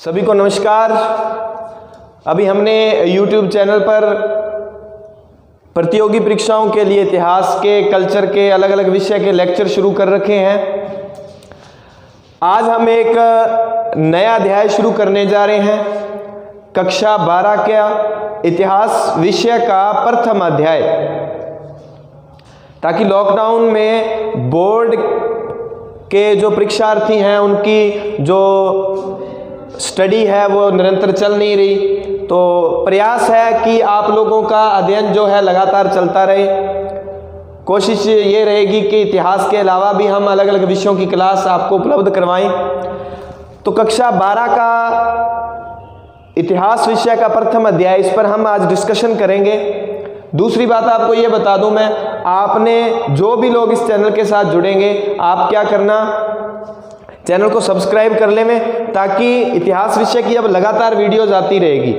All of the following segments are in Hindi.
सभी को नमस्कार। अभी हमने YouTube चैनल पर प्रतियोगी परीक्षाओं के लिए इतिहास के, कल्चर के अलग अलग विषय के लेक्चर शुरू कर रखे हैं। आज हम एक नया अध्याय शुरू करने जा रहे हैं। कक्षा 12 का इतिहास विषय का प्रथम अध्याय, ताकि लॉकडाउन में बोर्ड के जो परीक्षार्थी हैं उनकी जो स्टडी है वो निरंतर चल नहीं रही, तो प्रयास है कि आप लोगों का अध्ययन जो है लगातार चलता रहे। कोशिश ये रहेगी कि इतिहास के अलावा भी हम अलग अलग विषयों की क्लास आपको उपलब्ध करवाएं। तो कक्षा 12 का इतिहास विषय का प्रथम अध्याय, इस पर हम आज डिस्कशन करेंगे। दूसरी बात आपको ये बता दूं मैं, आपने जो भी लोग इस चैनल के साथ जुड़ेंगे, आप क्या करना, चैनल को सब्सक्राइब कर ले में, ताकि इतिहास विषय की अब लगातार वीडियोज आती रहेगी।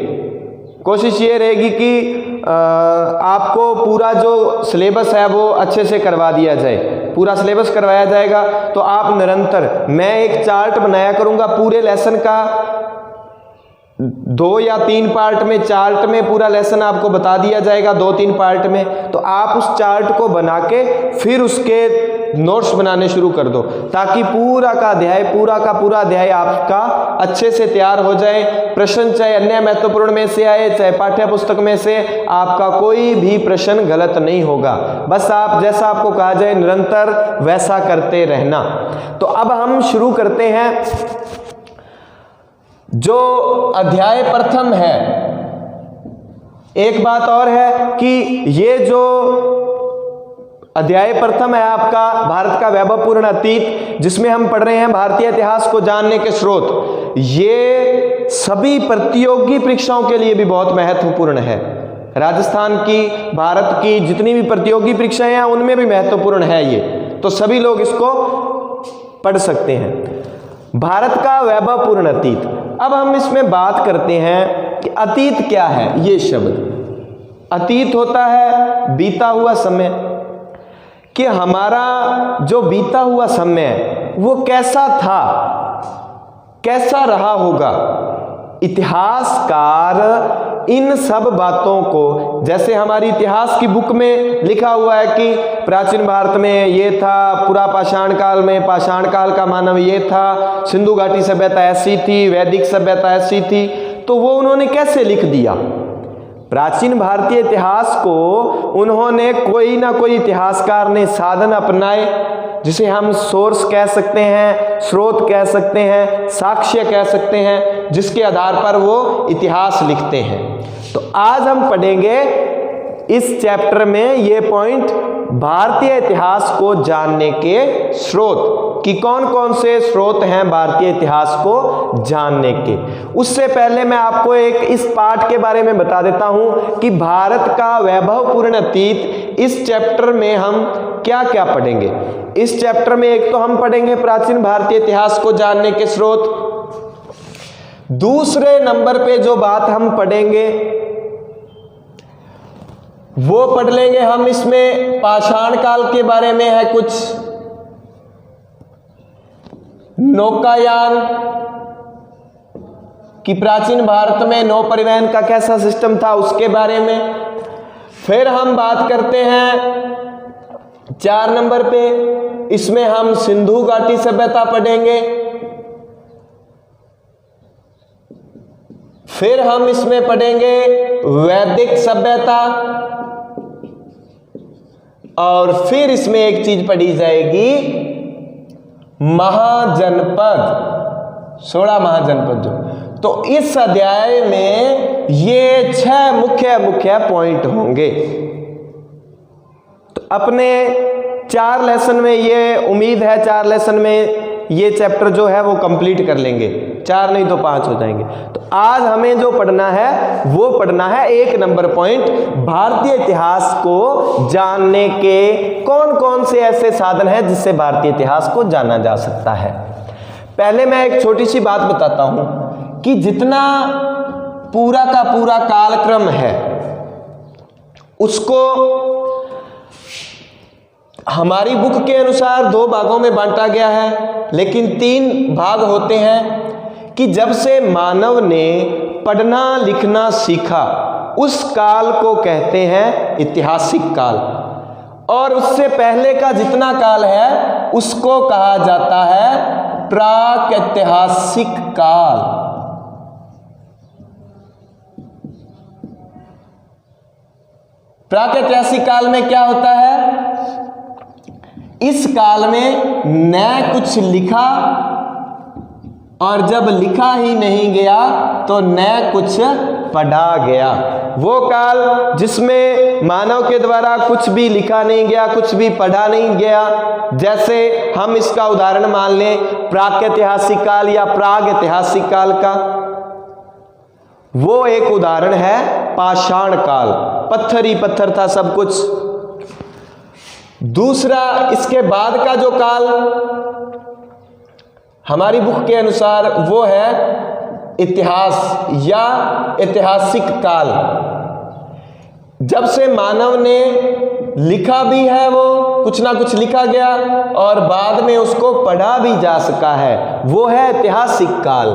कोशिश ये रहेगी कि आपको पूरा जो सिलेबस है वो अच्छे से करवा दिया जाए। पूरा सिलेबस करवाया जाएगा तो आप निरंतर, मैं एक चार्ट बनाया करूंगा पूरे लेसन का, 2 या 3 पार्ट में, चार्ट में पूरा लेसन आपको बता दिया जाएगा 2-3 पार्ट में। तो आप उस चार्ट को बना के फिर उसके नोट्स बनाने शुरू कर दो, ताकि पूरा का पूरा अध्याय आपका अच्छे से तैयार हो जाए। प्रश्न चाहे अन्य महत्वपूर्ण में से आए, चाहे पाठ्य पुस्तक में से, आपका कोई भी प्रश्न गलत नहीं होगा। बस आप जैसा आपको कहा जाए निरंतर वैसा करते रहना। तो अब हम शुरू करते हैं। जो अध्याय प्रथम है, एक बात और है कि ये जो अध्याय प्रथम है आपका भारत का वैभवपूर्ण अतीत, जिसमें हम पढ़ रहे हैं भारतीय इतिहास को जानने के स्रोत, ये सभी प्रतियोगी परीक्षाओं के लिए भी बहुत महत्वपूर्ण है। राजस्थान की, भारत की जितनी भी प्रतियोगी परीक्षाएं हैं उनमें भी महत्वपूर्ण है ये, तो सभी लोग इसको पढ़ सकते हैं। भारत का वैभवपूर्ण अतीत। अब हम इसमें बात करते हैं कि अतीत क्या है। ये शब्द अतीत होता है बीता हुआ समय, कि हमारा जो बीता हुआ समय वो कैसा था, कैसा रहा होगा। इतिहासकार इन सब बातों को, जैसे हमारी इतिहास की बुक में लिखा हुआ है कि प्राचीन भारत में ये था, पुरा पाषाण काल में पाषाण काल का मानव ये था, सिंधु घाटी सभ्यता ऐसी थी, वैदिक सभ्यता ऐसी थी, तो वो उन्होंने कैसे लिख दिया। प्राचीन भारतीय इतिहास को उन्होंने, कोई ना कोई इतिहासकार ने साधन अपनाए, जिसे हम सोर्स कह सकते हैं, स्रोत कह सकते हैं, साक्ष्य कह सकते हैं, जिसके आधार पर वो इतिहास लिखते हैं। तो आज हम पढ़ेंगे इस चैप्टर में ये पॉइंट, भारतीय इतिहास को जानने के स्रोत, कि कौन कौन से स्रोत हैं भारतीय इतिहास को जानने के। उससे पहले मैं आपको एक इस पाठ के बारे में बता देता हूं कि भारत का वैभवपूर्ण अतीत, इस चैप्टर में हम क्या क्या पढ़ेंगे। इस चैप्टर में एक तो हम पढ़ेंगे प्राचीन भारतीय इतिहास को जानने के स्रोत। दूसरे नंबर पे जो बात हम पढ़ेंगे वो पढ़ लेंगे हम, इसमें पाषाण काल के बारे में है कुछ, नौकायान, कि प्राचीन भारत में नौ परिवहन का कैसा सिस्टम था उसके बारे में। फिर हम बात करते हैं 4 नंबर पे, इसमें हम सिंधु घाटी सभ्यता पढ़ेंगे। फिर हम इसमें पढ़ेंगे वैदिक सभ्यता, और फिर इसमें एक चीज पढ़ी जाएगी महाजनपद, 16 महाजनपद जो। तो इस अध्याय में ये 6 मुख्य पॉइंट होंगे। तो अपने 4 लेसन में, ये उम्मीद है 4 लेसन में ये चैप्टर जो है वो कंप्लीट कर लेंगे, 4 नहीं तो 5 हो जाएंगे। तो आज हमें जो पढ़ना है वो पढ़ना है 1 नंबर पॉइंट, भारतीय इतिहास को जानने के कौन कौन से ऐसे साधन हैं जिससे भारतीय इतिहास को जाना जा सकता है। पहले मैं एक छोटी सी बात बताता हूं कि जितना पूरा का पूरा कालक्रम है उसको हमारी बुक के अनुसार 2 भागों में बांटा गया है, लेकिन 3 भाग होते हैं कि जब से मानव ने पढ़ना लिखना सीखा उस काल को कहते हैं ऐतिहासिक काल, और उससे पहले का जितना काल है उसको कहा जाता है प्राक-ऐतिहासिक काल। प्राक-ऐतिहासिक काल में क्या होता है? इस काल में न कुछ लिखा, और जब लिखा ही नहीं गया तो न कुछ पढ़ा गया। वो काल जिसमें मानव के द्वारा कुछ भी लिखा नहीं गया, कुछ भी पढ़ा नहीं गया। जैसे हम इसका उदाहरण मान लें प्राक-ऐतिहासिक काल या प्राग ऐतिहासिक काल का, वो एक उदाहरण है पाषाण काल, पत्थर ही पत्थर था सब कुछ। दूसरा, इसके बाद का जो काल हमारी बुक के अनुसार वो है इतिहास या ऐतिहासिक काल। जब से मानव ने लिखा भी है, वो कुछ ना कुछ लिखा गया और बाद में उसको पढ़ा भी जा सका है, वो है ऐतिहासिक काल।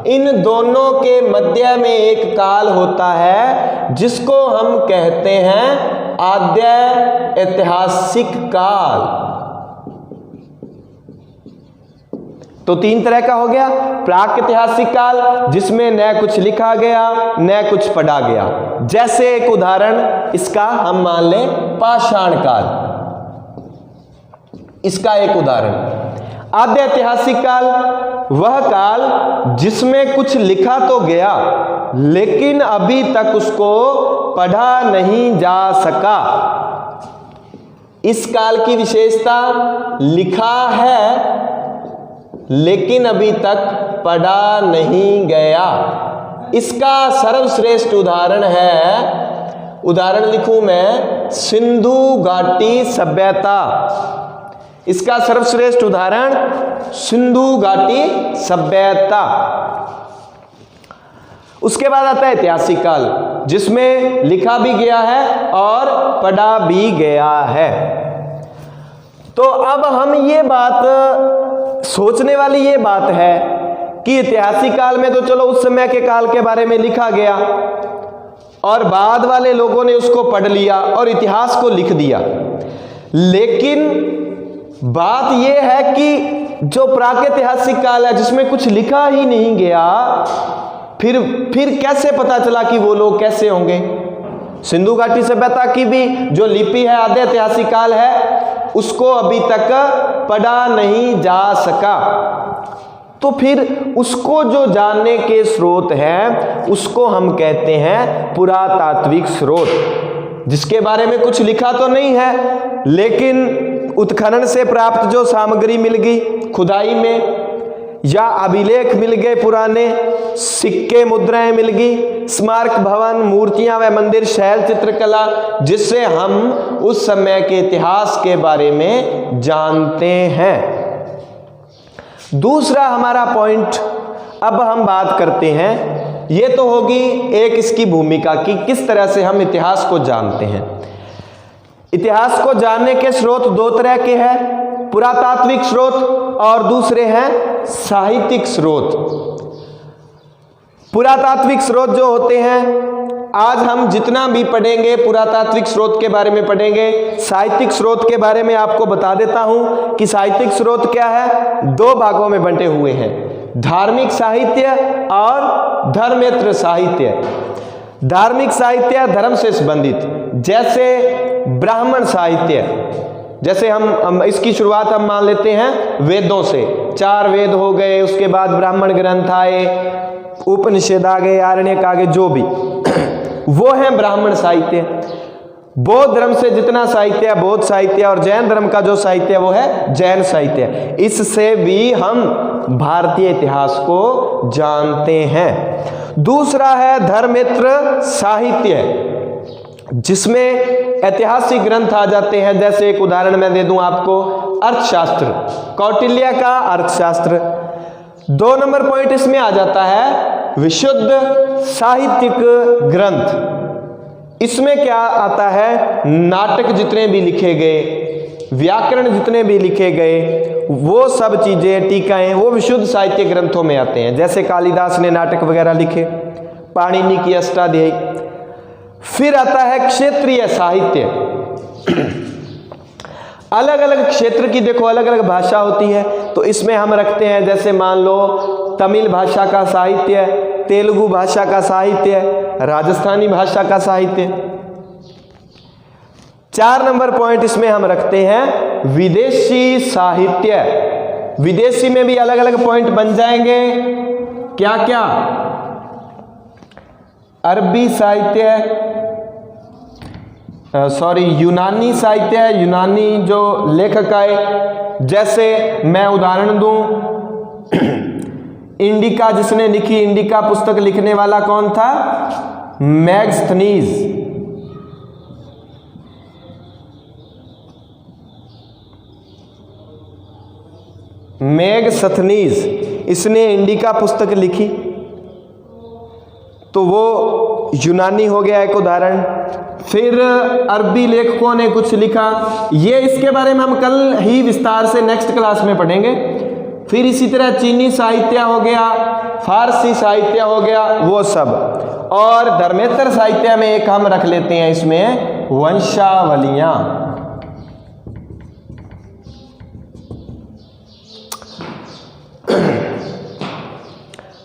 इन दोनों के मध्य में एक काल होता है जिसको हम कहते हैं आद्य ऐतिहासिक काल। तो तीन तरह का हो गया। प्राक ऐतिहासिक काल जिसमें न कुछ लिखा गया न कुछ पढ़ा गया, जैसे एक उदाहरण इसका हम मान लें पाषाण काल, इसका एक उदाहरण। आद्य ऐतिहासिक काल वह काल जिसमें कुछ लिखा तो गया लेकिन अभी तक उसको पढ़ा नहीं जा सका। इस काल की विशेषता लिखा है लेकिन अभी तक पढ़ा नहीं गया। इसका सर्वश्रेष्ठ उदाहरण है, उदाहरण लिखूं मैं, सिंधु घाटी सभ्यता। इसका सर्वश्रेष्ठ उदाहरण सिंधु घाटी सभ्यता। उसके बाद आता है ऐतिहासिक काल जिसमें लिखा भी गया है और पढ़ा भी गया है। तो अब हम ये बात सोचने वाली ये बात है कि ऐतिहासिक काल में तो चलो उस समय के काल के बारे में लिखा गया और बाद वाले लोगों ने उसको पढ़ लिया और इतिहास को लिख दिया, लेकिन बात यह है कि जो प्राक-ऐतिहासिक काल है जिसमें कुछ लिखा ही नहीं गया, फिर कैसे पता चला कि वो लोग कैसे होंगे? सिंधु घाटी सभ्यता की भी जो लिपि है आद्य ऐतिहासिक काल है, उसको अभी तक पढ़ा नहीं जा सका। तो फिर उसको जो जानने के स्रोत हैं उसको हम कहते हैं पुरातात्विक स्रोत, जिसके बारे में कुछ लिखा तो नहीं है लेकिन उत्खनन से प्राप्त जो सामग्री मिल गई खुदाई में, या अभिलेख मिल गए, पुराने सिक्के मुद्राएं मिल गई, स्मारक भवन, मूर्तियां व मंदिर, शैल चित्रकला, जिससे हम उस समय के इतिहास के बारे में जानते हैं। दूसरा हमारा पॉइंट अब हम बात करते हैं, ये तो होगी एक इसकी भूमिका कि किस तरह से हम इतिहास को जानते हैं। इतिहास को जानने के स्रोत दो तरह के हैं, पुरातात्विक स्रोत और दूसरे हैं साहित्यिक स्रोत। पुरातात्विक स्रोत जो होते हैं, आज हम जितना भी पढ़ेंगे पुरातात्विक स्रोत के बारे में पढ़ेंगे। साहित्यिक स्रोत के बारे में आपको बता देता हूं कि साहित्यिक स्रोत क्या है, दो भागों में बंटे हुए हैं, धार्मिक साहित्य और धर्मेतर साहित्य। धार्मिक साहित्य धर्म से संबंधित, जैसे ब्राह्मण साहित्य, जैसे हम इसकी शुरुआत हम मान लेते हैं वेदों से, 4 वेद हो गए, उसके बाद ब्राह्मण ग्रंथ आए, उपनिषद आ गए, आरण्यक आ गए, जो भी वो है ब्राह्मण साहित्य। बौद्ध धर्म से जितना साहित्य है बौद्ध साहित्य, और जैन धर्म का जो साहित्य वो है जैन साहित्य। इससे भी हम भारतीय इतिहास को जानते हैं। दूसरा है धर्मेतर साहित्य, जिसमें ऐतिहासिक ग्रंथ आ जाते हैं। जैसे एक उदाहरण मैं दे दूं आपको, अर्थशास्त्र, कौटिल्य का अर्थशास्त्र। 2 नंबर पॉइंट इसमें आ जाता है विशुद्ध साहित्यिक ग्रंथ। इसमें क्या आता है, नाटक जितने भी लिखे गए, व्याकरण जितने भी लिखे गए, वो सब चीजें, टीकाएं, वो विशुद्ध साहित्य ग्रंथों में आते हैं। जैसे कालिदास ने नाटक वगैरह लिखे, पाणिनि की अष्टाध्यायी। फिर आता है क्षेत्रीय साहित्य। अलग अलग क्षेत्र की देखो अलग अलग भाषा होती है, तो इसमें हम रखते हैं जैसे मान लो तमिल भाषा का साहित्य, तेलुगु भाषा का साहित्य, राजस्थानी भाषा का साहित्य। 4 नंबर पॉइंट इसमें हम रखते हैं विदेशी साहित्य। विदेशी में भी अलग अलग पॉइंट बन जाएंगे, क्या क्या? अरबी साहित्य, यूनानी साहित्य, यूनानी जो लेखक आए, जैसे मैं उदाहरण दूं इंडिका जिसने लिखी, इंडिका पुस्तक लिखने वाला कौन था? मेगास्थनीज। मेगास्थनीज इसने इंडिका पुस्तक लिखी, तो वो यूनानी हो गया एक उदाहरण। फिर अरबी लेखकों ने कुछ लिखा, ये इसके बारे में हम कल ही विस्तार से नेक्स्ट क्लास में पढ़ेंगे। फिर इसी तरह चीनी साहित्य हो गया, फारसी साहित्य हो गया, वो सब। और धर्मेतर साहित्य में एक हम रख लेते हैं इसमें वंशावलियां।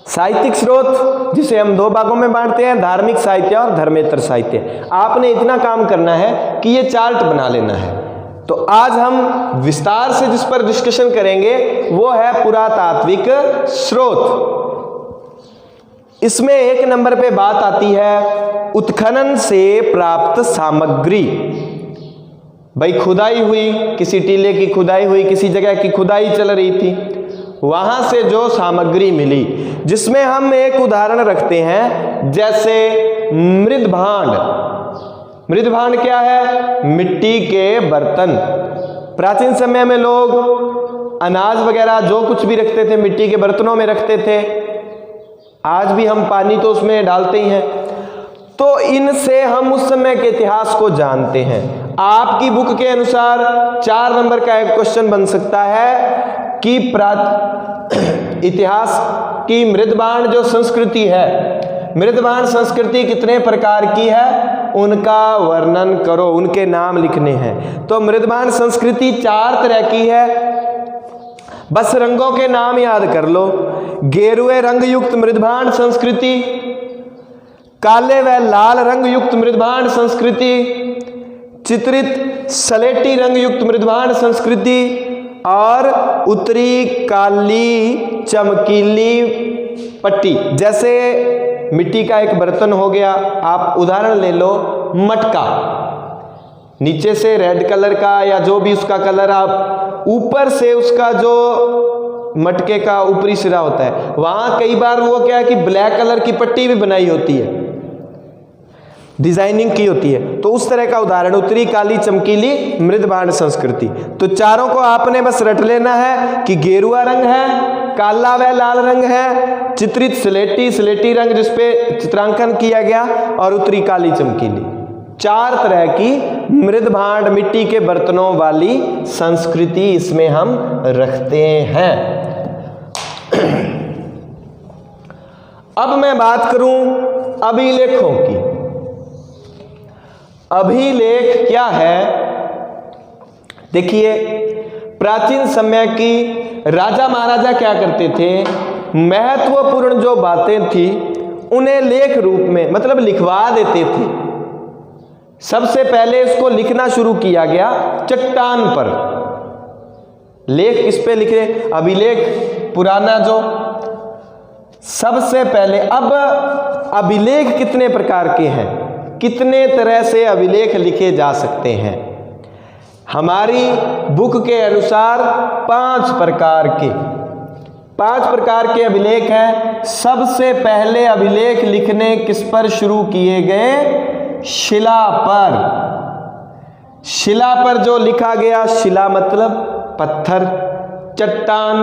साहित्यिक स्रोत जिसे हम 2 भागों में बांटते हैं, धार्मिक साहित्य और धर्मेतर साहित्य। आपने इतना काम करना है कि ये चार्ट बना लेना है। तो आज हम विस्तार से जिस पर डिस्कशन करेंगे वो है पुरातात्विक स्रोत। इसमें 1 नंबर पे बात आती है उत्खनन से प्राप्त सामग्री। भाई खुदाई हुई, किसी टीले की खुदाई हुई, किसी जगह की खुदाई चल रही थी, वहां से जो सामग्री मिली, जिसमें हम एक उदाहरण रखते हैं जैसे मृदभांड। मृदभांड क्या है? मिट्टी के बर्तन। प्राचीन समय में लोग अनाज वगैरह जो कुछ भी रखते थे मिट्टी के बर्तनों में रखते थे। आज भी हम पानी तो उसमें डालते ही हैं। तो इनसे हम उस समय के इतिहास को जानते हैं। आपकी बुक के अनुसार 4 नंबर का एक क्वेश्चन बन सकता है कि इतिहास की मृदभांड जो संस्कृति है, मृदभांड संस्कृति कितने प्रकार की है, उनका वर्णन करो, उनके नाम लिखने हैं। तो मृदभांड संस्कृति 4 तरह की है। बस रंगों के नाम याद कर लो। गेरुए रंग युक्त मृदभांड संस्कृति, काले व लाल रंग युक्त मृदभांड संस्कृति, चित्रित सलेटी रंग युक्त मृदभांड संस्कृति, और उत्तरी काली चमकीली पट्टी। जैसे मिट्टी का एक बर्तन हो गया, आप उदाहरण ले लो मटका, नीचे से रेड कलर का या जो भी उसका कलर, आप ऊपर से उसका जो मटके का ऊपरी सिरा होता है वहां कई बार वो क्या है कि ब्लैक कलर की पट्टी भी बनाई होती है, डिजाइनिंग की होती है। तो उस तरह का उदाहरण उत्तरी काली चमकीली मृदभांड संस्कृति। तो चारों को आपने बस रट लेना है कि गेरुआ रंग है, काला व लाल रंग है, चित्रित स्लेटी रंग जिसपे चित्रांकन किया गया, और उत्तरी काली चमकीली। 4 तरह की मृदभांड मिट्टी के बर्तनों वाली संस्कृति इसमें हम रखते हैं। अब मैं बात करूं अभिलेखों की। अभिलेख क्या है? देखिए, प्राचीन समय की राजा महाराजा क्या करते थे, महत्वपूर्ण जो बातें थी उन्हें लेख रूप में मतलब लिखवा देते थे। सबसे पहले इसको लिखना शुरू किया गया चट्टान पर। लेख किस पे लिखे? अभिलेख पुराना जो सबसे पहले। अब अभिलेख कितने प्रकार के हैं, कितने तरह से अभिलेख लिखे जा सकते हैं? हमारी बुक के अनुसार 5 प्रकार के अभिलेख हैं। सबसे पहले अभिलेख लिखने किस पर शुरू किए गए? शिला पर। शिला पर जो लिखा गया, शिला मतलब पत्थर, चट्टान,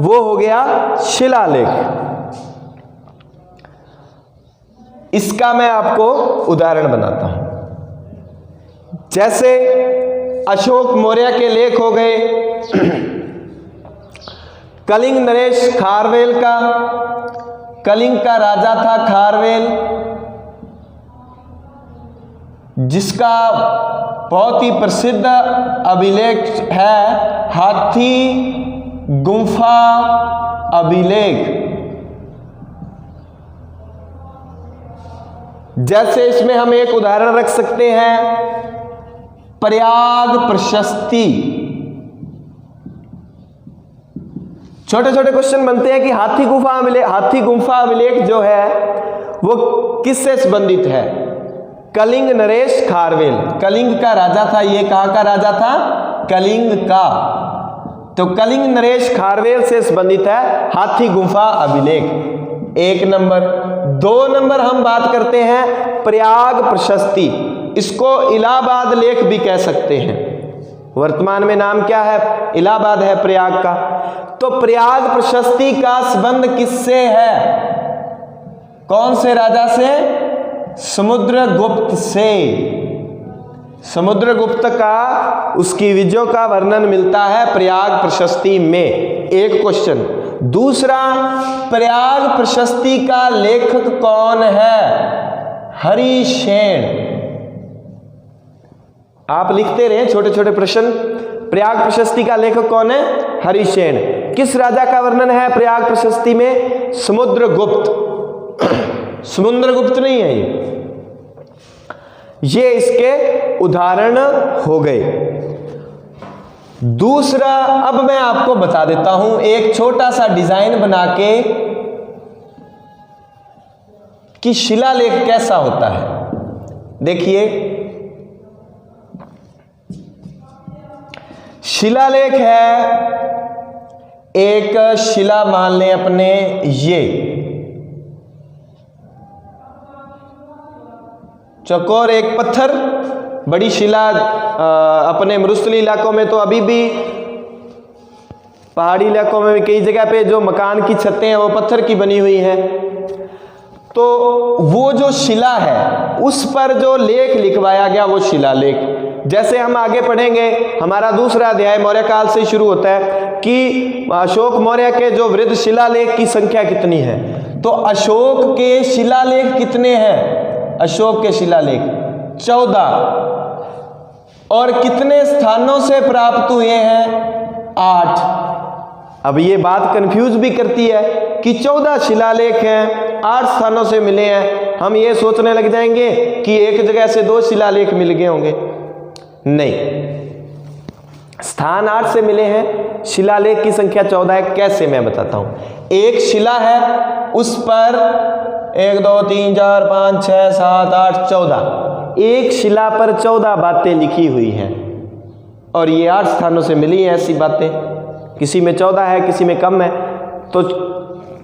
वो हो गया शिलालेख। इसका मैं आपको उदाहरण बनाता हूं। जैसे अशोक मौर्य के लेख हो गए, कलिंग नरेश खारवेल का, कलिंग का राजा था खारवेल, जिसका बहुत ही प्रसिद्ध अभिलेख है हाथी गुम्फा अभिलेख। जैसे इसमें हम एक उदाहरण रख सकते हैं, प्रयाग प्रशस्ति। छोटे छोटे क्वेश्चन बनते हैं कि हाथी गुम्फा अभिलेख जो है वो किससे संबंधित है? कलिंग नरेश खारवेल, कलिंग का राजा था। ये कहां का राजा था? कलिंग का। तो कलिंग नरेश खारवेल से संबंधित है हाथी गुम्फा अभिलेख, 1 नंबर। 2 नंबर हम बात करते हैं प्रयाग प्रशस्ति। इसको इलाहाबाद लेख भी कह सकते हैं। वर्तमान में नाम क्या है? इलाहाबाद है प्रयाग का। तो प्रयाग प्रशस्ति का संबंध किससे है? कौन से राजा से? समुद्रगुप्त से। समुद्रगुप्त का उसकी विजयों का वर्णन मिलता है प्रयाग प्रशस्ति में। एक क्वेश्चन। दूसरा, प्रयाग प्रशस्ति का लेखक कौन है? हरिसेन। आप लिखते रहे छोटे छोटे प्रश्न। प्रयाग प्रशस्ति का लेखक कौन है? हरिसेन। किस राजा का वर्णन है प्रयाग प्रशस्ति में? समुद्रगुप्त। समुद्रगुप्त नहीं है ये इसके उदाहरण हो गए। दूसरा, अब मैं आपको बता देता हूं एक छोटा सा डिजाइन बना के कि शिलालेख कैसा होता है। देखिए, शिलालेख है एक शिला, मान लें अपने ये चौकोर एक पत्थर, बड़ी शिला। अपने मरुस्थली इलाकों में तो अभी भी, पहाड़ी इलाकों में भी कई जगह पे जो मकान की छतें हैं वो पत्थर की बनी हुई हैं। तो वो जो शिला है उस पर जो लेख लिखवाया गया वो शिलालेख। जैसे हम आगे पढ़ेंगे, हमारा दूसरा अध्याय मौर्य काल से शुरू होता है कि अशोक मौर्य के जो वृद्ध शिलालेख की संख्या कितनी है। तो अशोक के शिलालेख कितने हैं? अशोक के शिलालेख 14, और कितने स्थानों से प्राप्त हुए हैं? 8। अब ये बात कंफ्यूज भी करती है कि 14 शिलालेख हैं, 8 स्थानों से मिले हैं। हम ये सोचने लग जाएंगे कि एक जगह से 2 शिलालेख मिल गए होंगे। नहीं, स्थान 8 से मिले हैं, शिलालेख की संख्या 14 है। कैसे? मैं बताता हूं। एक शिला है, उस पर 1 2 3 4 5 6 7 8 14, एक शिला पर 14 बातें लिखी हुई हैं, और ये 8 स्थानों से मिली हैं ऐसी बातें। किसी में 14 है, किसी में कम है। तो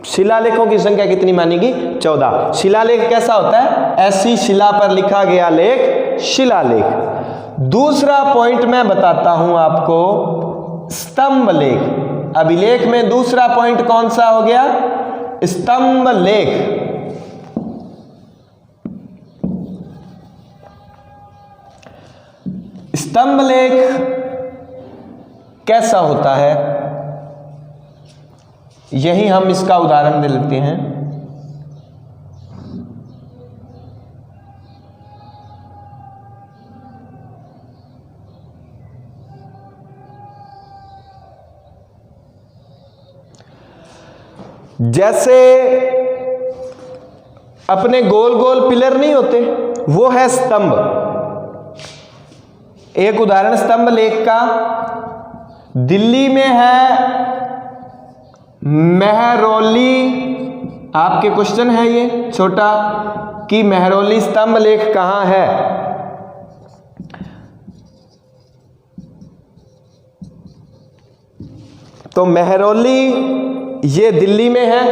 शिलालेखों की संख्या कितनी मानेगी? 14। शिलालेख कैसा होता है? ऐसी शिला पर लिखा गया लेख शिलालेख। दूसरा पॉइंट मैं बताता हूं आपको, स्तंभ लेख। अभिलेख में दूसरा पॉइंट कौन सा हो गया? स्तंभ लेख। स्तंभ लेख कैसा होता है, यही हम इसका उदाहरण दे लेते हैं। जैसे अपने गोल गोल पिलर नहीं होते, वो है स्तंभ। एक उदाहरण स्तंभ लेख का, दिल्ली में है मेहरौली। आपके क्वेश्चन है ये छोटा कि मेहरौली स्तंभ लेख कहां है? तो मेहरौली ये दिल्ली में है।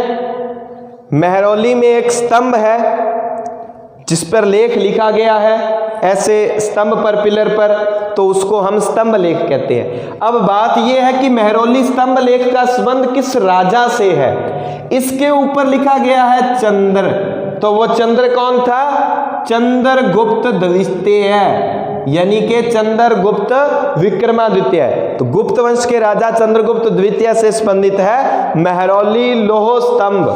मेहरौली में एक स्तंभ है जिस पर लेख लिखा गया है, ऐसे स्तंभ पर, पिलर पर, तो उसको हम स्तंभ लेख कहते हैं। अब बात यह है कि मेहरौली स्तंभ लेख का संबंध किस राजा से है? इसके ऊपर लिखा गया है चंद्र। तो वो चंद्र कौन था? चंद्रगुप्त द्वितीय है। यानी कि चंद्रगुप्त विक्रमादित्य। तो गुप्त वंश के राजा चंद्रगुप्त द्वितीय से संबंधित है महरौली लौह स्तंभ।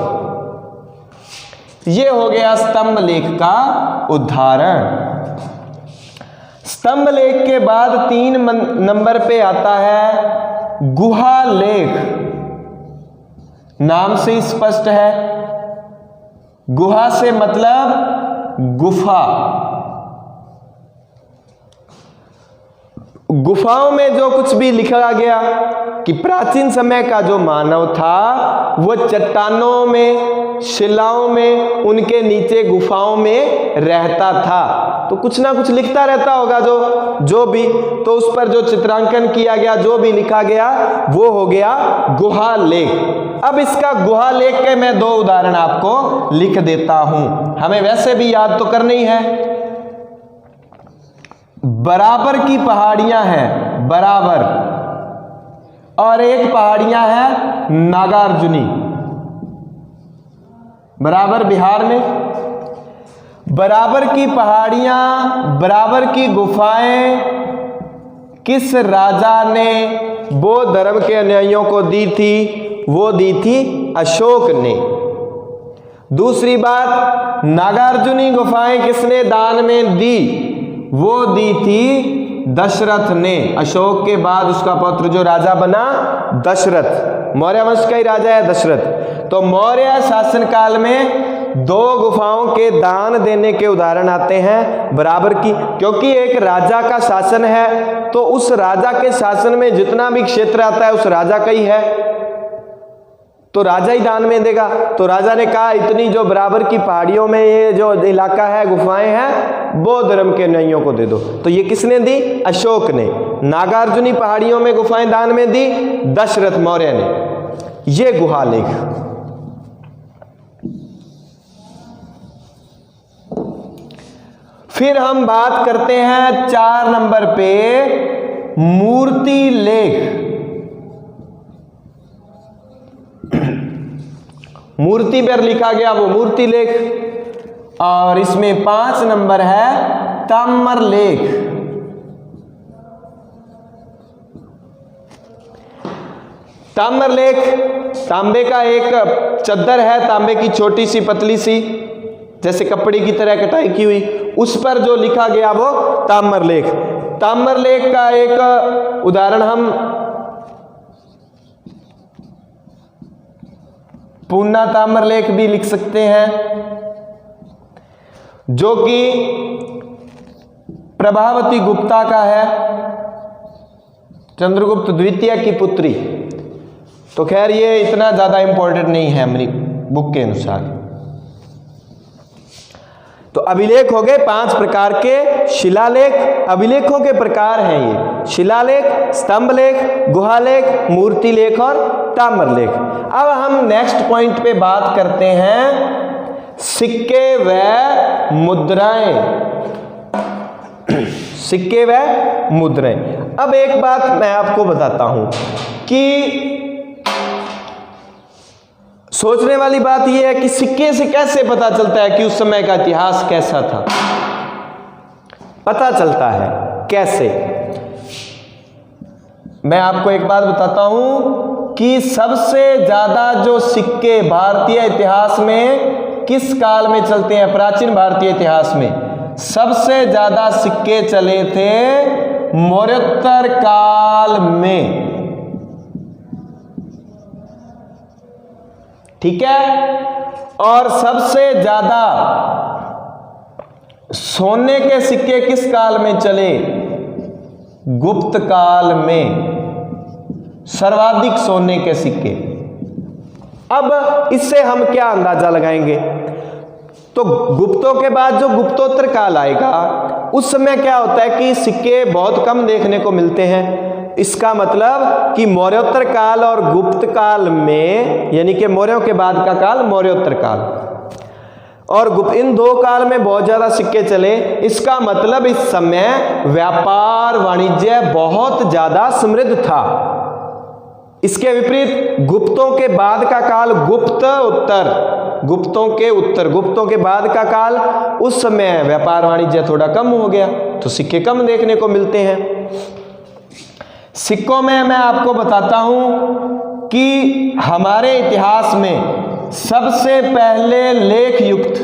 ये हो गया स्तंभ लेख का उदाहरण। स्तंभ लेख के बाद 3 नंबर पे आता है गुहा लेख। नाम से स्पष्ट है, गुहा से मतलब गुफा। गुफाओं में जो कुछ भी लिखा गया कि प्राचीन समय का जो मानव था वो चट्टानों में, शिलाओं में, उनके नीचे गुफाओं में रहता था। तो कुछ ना कुछ लिखता रहता होगा जो भी, तो उस पर जो चित्रांकन किया गया, जो भी लिखा गया, वो हो गया गुहा लेख। अब इसका गुहा लेख के मैं 2 उदाहरण आपको लिख देता हूं, हमें वैसे भी याद तो करनी है। बराबर की पहाड़ियां हैं, बराबर, और एक पहाड़ियां हैं नागार्जुनी। बराबर बिहार में, बराबर की पहाड़ियां, बराबर की गुफाएं किस राजा ने बौद्ध धर्म के अनुयायियों को दी थी? वो दी थी अशोक ने। दूसरी बात, नागार्जुनी गुफाएं किसने दान में दी? वो दी थी दशरथ ने। अशोक के बाद उसका पुत्र जो राजा बना दशरथ, मौर्य वंश का ही राजा है दशरथ। तो मौर्य शासन काल में 2 गुफाओं के दान देने के उदाहरण आते हैं बराबर की, क्योंकि एक राजा का शासन है तो उस राजा के शासन में जितना भी क्षेत्र आता है उस राजा का ही है, तो राजा ही दान में देगा। तो राजा ने कहा इतनी जो बराबर की पहाड़ियों में ये जो इलाका है, गुफाएं हैं, बौद्ध धर्म के अनुयायियों को दे दो। तो ये किसने दी? अशोक ने। नागार्जुनी पहाड़ियों में गुफाएं दान में दी दशरथ मौर्य ने। ये गुहा लेख। फिर हम बात करते हैं 4 नंबर पे मूर्ति लेख। मूर्ति पर लिखा गया वो मूर्ति लेख। और इसमें 5 नंबर है ताम्र लेख। ताम्र लेख तांबे का एक चद्दर है, तांबे की छोटी सी पतली सी, जैसे कपड़े की तरह कटाई की हुई, उस पर जो लिखा गया वो ताम्र लेख। ताम्र लेख का एक उदाहरण हम पूर्णा ताम्र लेख भी लिख सकते हैं, जो कि प्रभावती गुप्ता का है, चंद्रगुप्त द्वितीय की पुत्री। तो खैर ये इतना ज्यादा इंपॉर्टेंट नहीं है हमारी बुक के अनुसार। तो अभिलेख हो गए 5 प्रकार के। शिलालेख अभिलेखों के प्रकार हैं ये, शिलालेख, स्तंभ लेख, गुहालेख, मूर्ति लेख और ताम्र लेख। अब हम नेक्स्ट पॉइंट पे बात करते हैं सिक्के व मुद्राएं। सिक्के व मुद्राएं। अब एक बात मैं आपको बताता हूं कि सोचने वाली बात यह है कि सिक्के से कैसे पता चलता है कि उस समय का इतिहास कैसा था। पता चलता है कैसे? मैं आपको एक बात बताता हूं कि सबसे ज्यादा जो सिक्के भारतीय इतिहास में किस काल में चलते हैं? प्राचीन भारतीय इतिहास में सबसे ज्यादा सिक्के चले थे मौर्योत्तर काल में। ठीक है। और सबसे ज्यादा सोने के सिक्के किस काल में चले? गुप्त काल में सर्वाधिक सोने के सिक्के। अब इससे हम क्या अंदाजा लगाएंगे? तो गुप्तों के बाद जो गुप्तोत्तर काल आएगा उस समय क्या होता है कि सिक्के बहुत कम देखने को मिलते हैं। इसका मतलब कि मौर्योत्तर काल और गुप्त काल में, यानी कि मौर्यों के बाद का काल मौर्योत्तर काल और गुप्त, इन 2 काल में बहुत ज्यादा सिक्के चले। इसका मतलब इस समय व्यापार वाणिज्य बहुत ज्यादा समृद्ध था। इसके विपरीत गुप्तों के बाद का काल गुप्त उत्तर, गुप्तों के उत्तर, गुप्तों के बाद का काल, उस समय व्यापार वाणिज्य थोड़ा कम हो गया तो सिक्के कम देखने को मिलते हैं। सिक्कों में मैं आपको बताता हूं कि हमारे इतिहास में सबसे पहले लेख युक्त,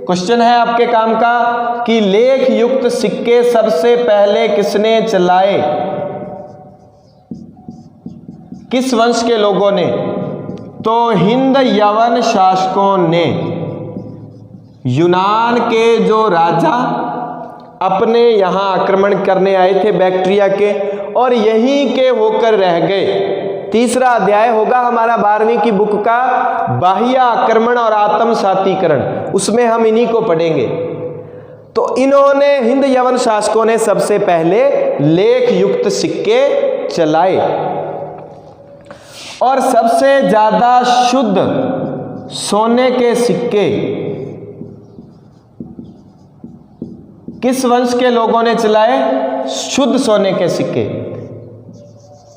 क्वेश्चन है आपके काम का कि लेख युक्त सिक्के सबसे पहले किसने चलाए, किस वंश के लोगों ने? तो हिंद यवन शासकों ने। यूनान के जो राजा अपने यहां आक्रमण करने आए थे बैक्ट्रिया के, और यहीं के होकर रह गए। तीसरा अध्याय होगा हमारा 12वीं की बुक का, बाह्य आक्रमण और आत्मसातीकरण, उसमें हम इन्हीं को पढ़ेंगे। तो इन्होंने, हिंद यवन शासकों ने सबसे पहले लेख युक्त सिक्के चलाए, और सबसे ज्यादा शुद्ध सोने के सिक्के किस वंश के लोगों ने चलाए? शुद्ध सोने के सिक्के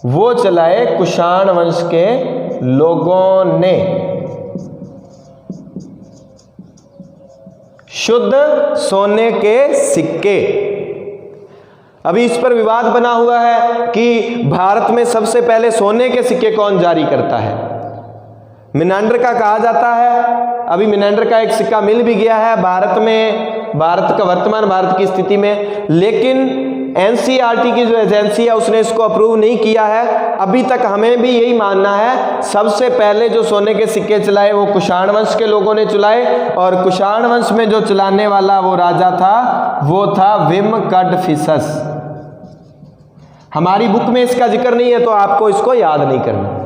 वो चलाए कुषाण वंश के लोगों ने। शुद्ध सोने के सिक्के। अभी इस पर विवाद बना हुआ है कि भारत में सबसे पहले सोने के सिक्के कौन जारी करता है। मिनांडर का कहा जाता है। अभी मिनांडर का एक सिक्का मिल भी गया है भारत में, भारत का वर्तमान भारत की स्थिति में, लेकिन एनसीईआरटी की जो एजेंसी है उसने इसको अप्रूव नहीं किया है। अभी तक हमें भी यही मानना है, सबसे पहले जो सोने के सिक्के चलाए वो कुषाण वंश के लोगों ने चलाए, और कुषाण वंश में जो चलाने वाला वो राजा था वो था विम कडफिसस। हमारी बुक में इसका जिक्र नहीं है तो आपको इसको याद नहीं करना।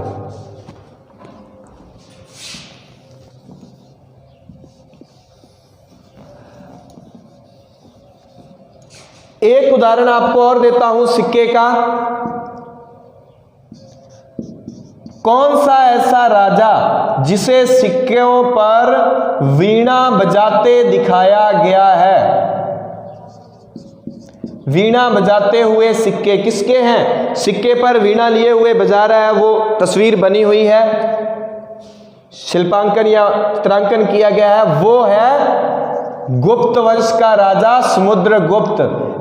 एक उदाहरण आपको और देता हूं सिक्के का। कौन सा ऐसा राजा जिसे सिक्कों पर वीणा बजाते दिखाया गया है? वीणा बजाते हुए सिक्के किसके हैं? सिक्के पर वीणा लिए हुए बजा रहा है, वो तस्वीर बनी हुई है, शिल्पांकन या चित्रांकन किया गया है, वो है गुप्त वंश का राजा समुद्रगुप्त,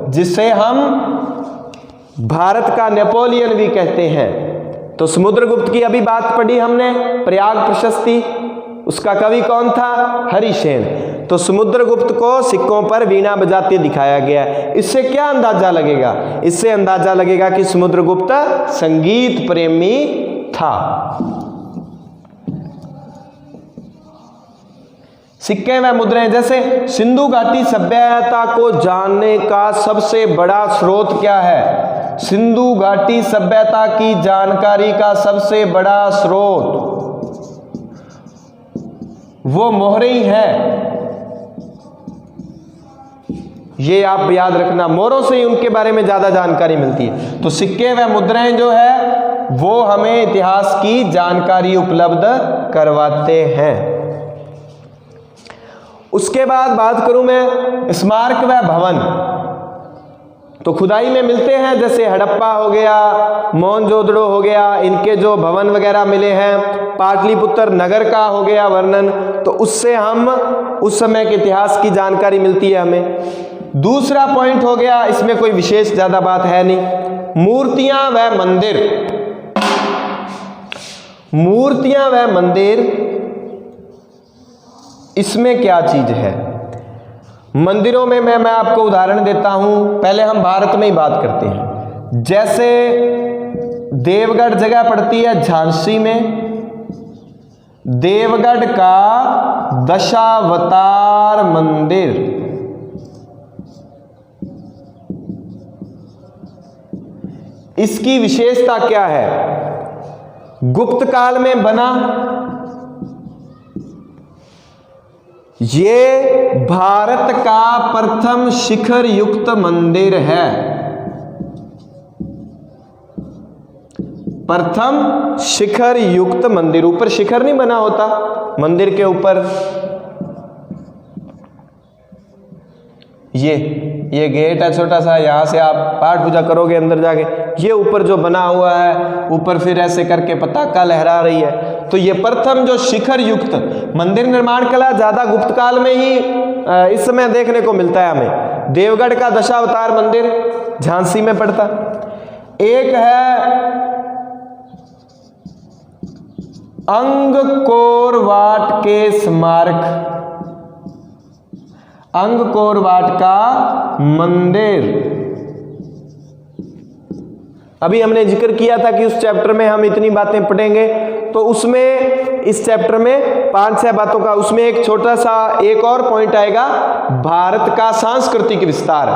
जिसे हम भारत का नेपोलियन भी कहते हैं। तो समुद्रगुप्त की अभी बात पढ़ी हमने, प्रयाग प्रशस्ति, उसका कवि कौन था? हरिसेन। तो समुद्रगुप्त को सिक्कों पर वीणा बजाते दिखाया गया। इससे क्या अंदाजा लगेगा? इससे अंदाजा लगेगा कि समुद्रगुप्त संगीत प्रेमी था। सिक्के व मुद्राएं, जैसे सिंधु घाटी सभ्यता को जानने का सबसे बड़ा स्रोत क्या है? सिंधु घाटी सभ्यता की जानकारी का सबसे बड़ा स्रोत वो मोहरे ही है। ये आप याद रखना, मोहरों से ही उनके बारे में ज्यादा जानकारी मिलती है। तो सिक्के व मुद्राएं जो है वो हमें इतिहास की जानकारी उपलब्ध करवाते हैं। उसके बाद बात करूं मैं स्मारक व भवन, तो खुदाई में मिलते हैं, जैसे हड़प्पा हो गया, मोहनजोदड़ो हो गया, इनके जो भवन वगैरह मिले हैं, पाटलिपुत्र नगर का हो गया वर्णन, तो उससे हम उस समय के इतिहास की जानकारी मिलती है हमें। दूसरा पॉइंट हो गया, इसमें कोई विशेष ज्यादा बात है नहीं, मूर्तियां व मंदिर। मूर्तियां व मंदिर, इसमें क्या चीज है? मंदिरों में मैं आपको उदाहरण देता हूं। पहले हम भारत में ही बात करते हैं। जैसे देवगढ़ जगह पड़ती है झांसी में, देवगढ़ का दशावतार मंदिर, इसकी विशेषता क्या है? गुप्त काल में बना, ये भारत का प्रथम शिखर युक्त मंदिर है। प्रथम शिखर युक्त मंदिर, ऊपर शिखर नहीं बना होता मंदिर के ऊपर, ये गेट है छोटा सा, यहां से आप पाठ पूजा करोगे अंदर जाके, ये ऊपर जो बना हुआ है, ऊपर फिर ऐसे करके पताका लहरा रही है, तो ये प्रथम जो शिखर युक्त मंदिर निर्माण कला ज्यादा गुप्त काल में ही इस समय देखने को मिलता है हमें। देवगढ़ का दशावतार मंदिर झांसी में पड़ता। एक है अंगकोर वाट के स्मारक, अंगकोर वाट का मंदिर। अभी हमने जिक्र किया था कि उस चैप्टर में हम इतनी बातें पढ़ेंगे, तो उसमें इस चैप्टर में 5-6 बातों का, उसमें एक छोटा सा एक और पॉइंट आएगा, भारत का सांस्कृतिक विस्तार।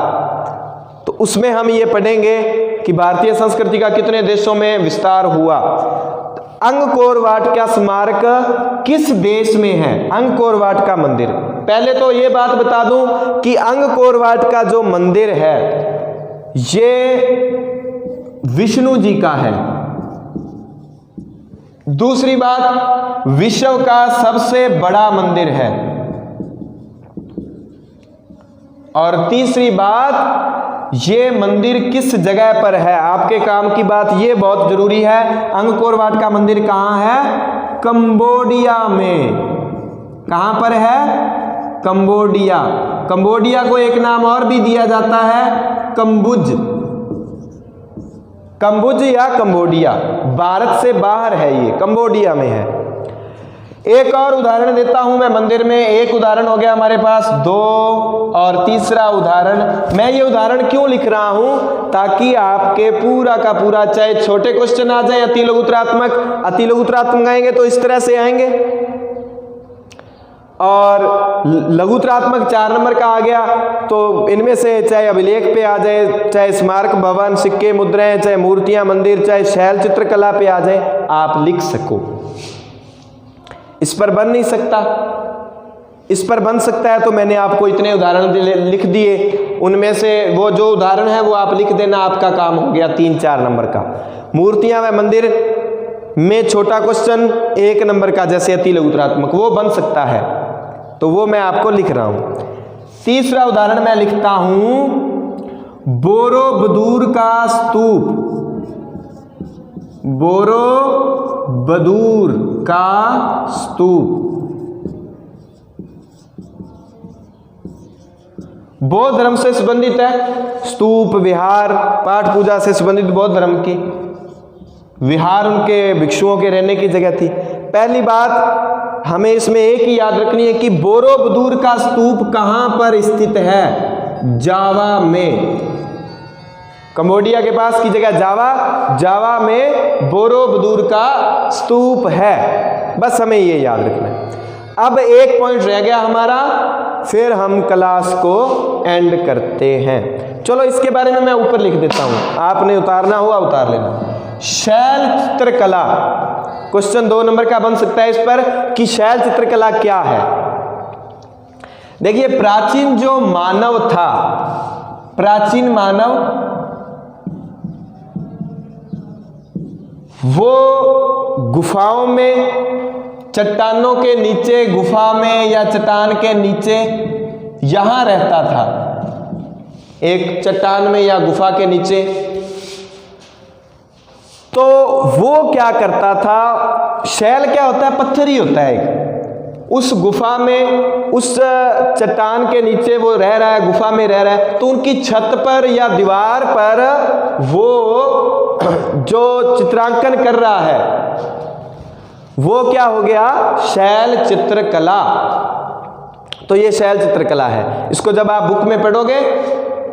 तो उसमें हम ये पढ़ेंगे कि भारतीय संस्कृति का कितने देशों में विस्तार हुआ। अंगकोर वाट का स्मारक किस देश में है? अंगकोर वाट का मंदिर। पहले तो ये बात बता दूं कि अंगकोर वाट का जो मंदिर है ये विष्णु जी का है। दूसरी बात, विश्व का सबसे बड़ा मंदिर है। और तीसरी बात, ये मंदिर किस जगह पर है? आपके काम की बात ये बहुत जरूरी है। अंगकोर वाट का मंदिर कहां है? कंबोडिया में। कहां पर है? कंबोडिया। कंबोडिया को एक नाम और भी दिया जाता है, कंबुज। कंबुज या कंबोडिया, भारत से बाहर है, ये कंबोडिया में है। एक और उदाहरण देता हूं मैं मंदिर में। एक उदाहरण हो गया हमारे पास, 2 और तीसरा उदाहरण। मैं ये उदाहरण क्यों लिख रहा हूं? ताकि आपके पूरा का पूरा, चाहे छोटे क्वेश्चन आ जाए अति लघुतरात्मक, अति लघुतरात्मक आएंगे तो इस तरह से आएंगे, और लघुतरात्मक 4 नंबर का आ गया तो इनमें से चाहे अभिलेख पे आ जाए, चाहे स्मारक भवन, सिक्के, मुद्राएं, चाहे मूर्तियां, मंदिर, चाहे शैल चित्रकला पे आ जाए, आप लिख सको। इस पर बन नहीं सकता, इस पर बन सकता है, तो मैंने आपको इतने उदाहरण लिख दिए। उनमें से वो जो उदाहरण है वो आप लिख देना, आपका काम हो गया 3-4 नंबर का। मूर्तियां व मंदिर में छोटा क्वेश्चन 1 नंबर का, जैसे अति लघुतरात्मक, वो बन सकता है, तो वो मैं आपको लिख रहा हूं। तीसरा उदाहरण मैं लिखता हूं, बोरोबदूर का स्तूप। बोरोबदूर का स्तूप बौद्ध धर्म से संबंधित है। स्तूप, विहार, पाठ पूजा से संबंधित बौद्ध धर्म की। विहार उनके भिक्षुओं के रहने की जगह थी। पहली बात हमें इसमें एक ही याद रखनी है कि बोरोबदूर का स्तूप कहां पर स्थित है? जावा में। कंबोडिया के पास की जगह जावा, जावा में बोरोबदूर का स्तूप है। बस हमें ये याद रखना है। अब एक पॉइंट रह गया हमारा, फिर हम क्लास को एंड करते हैं। चलो इसके बारे में मैं ऊपर लिख देता हूं, आपने उतारना हुआ उतार लेना। शैल चित्रकला, क्वेश्चन 2 नंबर का बन सकता है इस पर कि शैल चित्रकला क्या है। देखिए, प्राचीन जो मानव था, प्राचीन मानव, वो गुफाओं में, चट्टानों के नीचे, गुफा में या चट्टान के नीचे यहां रहता था, एक चट्टान में या गुफा के नीचे। तो वो क्या करता था? शैल क्या होता है? पत्थर ही होता है एक। उस गुफा में, उस चट्टान के नीचे वो रह रहा है, गुफा में रह रहा है, तो उनकी छत पर या दीवार पर वो जो चित्रांकन कर रहा है वो क्या हो गया? शैल चित्रकला। तो ये शैल चित्रकला है। इसको जब आप बुक में पढ़ोगे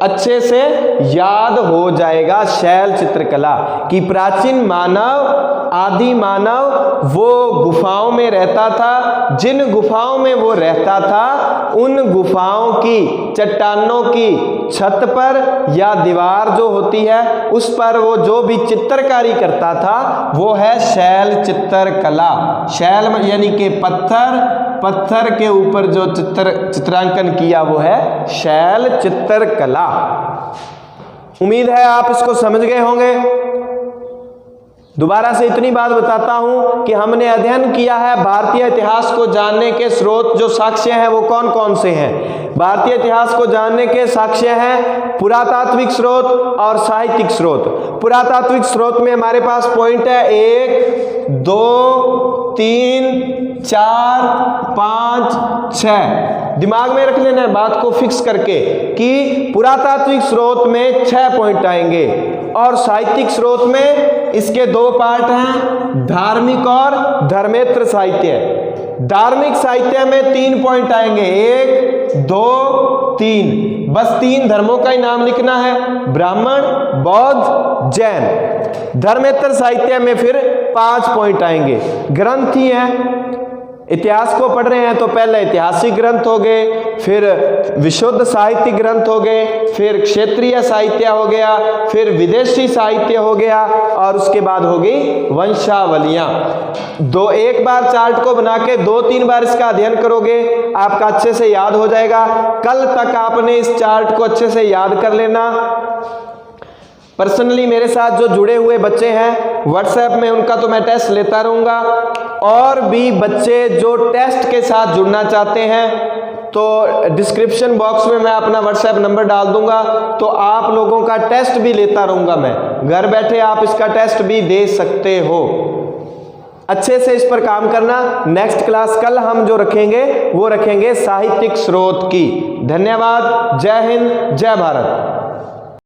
अच्छे से याद हो जाएगा। शैल चित्रकला कि प्राचीन मानव, आदि मानव, वो गुफाओं में रहता था। जिन गुफाओं में वो रहता था, उन गुफाओं की चट्टानों की छत पर या दीवार जो होती है उस पर वो जो भी चित्रकारी करता था वो है शैल चित्रकला। शैल यानी कि पत्थर, पत्थर के ऊपर जो चित्रांकन किया वो है शैल चित्रकला। उम्मीद है आप इसको समझ गए होंगे। दोबारा से इतनी बात बताता हूं कि हमने अध्ययन किया है भारतीय इतिहास को जानने के स्रोत जो साक्ष्य हैं वो कौन कौन से हैं। भारतीय इतिहास को जानने के साक्ष्य हैं पुरातात्विक स्रोत और साहित्यिक स्रोत। पुरातात्विक स्रोत में हमारे पास पॉइंट है 1 2 3 4 5 6। दिमाग में रख लेना है बात को फिक्स करके कि पुरातात्विक स्रोत में 6 पॉइंट आएंगे और साहित्यिक स्रोत में इसके 2 पार्ट हैं, धार्मिक और धर्मेत्र साहित्य। धार्मिक साहित्य में 3 पॉइंट आएंगे, 1 2 3। बस 3 धर्मों का ही नाम लिखना है, ब्राह्मण, बौद्ध, जैन। धर्मेत्र साहित्य में फिर 5 पॉइंट आएंगे। ग्रंथ ही हैं, इतिहास को पढ़ रहे हैं तो पहले ऐतिहासिक ग्रंथ हो गए, फिर विशुद्ध साहित्यिक ग्रंथ हो गए, फिर क्षेत्रीय साहित्य हो गया, फिर विदेशी साहित्य हो गया और उसके बाद हो गई वंशावलियां। एक बार चार्ट को बना के 2-3 बार इसका अध्ययन करोगे आपका अच्छे से याद हो जाएगा। कल तक आपने इस चार्ट को अच्छे से याद कर लेना। पर्सनली मेरे साथ जो जुड़े हुए बच्चे हैं व्हाट्सएप में, उनका तो मैं टेस्ट लेता रहूँगा। और भी बच्चे जो टेस्ट के साथ जुड़ना चाहते हैं तो डिस्क्रिप्शन बॉक्स में मैं अपना व्हाट्सएप नंबर डाल दूंगा, तो आप लोगों का टेस्ट भी लेता रहूँगा मैं। घर बैठे आप इसका टेस्ट भी दे सकते हो। अच्छे से इस पर काम करना। नेक्स्ट क्लास कल हम जो रखेंगे वो रखेंगे साहित्यिक स्रोत की। धन्यवाद। जय हिंद, जय भारत।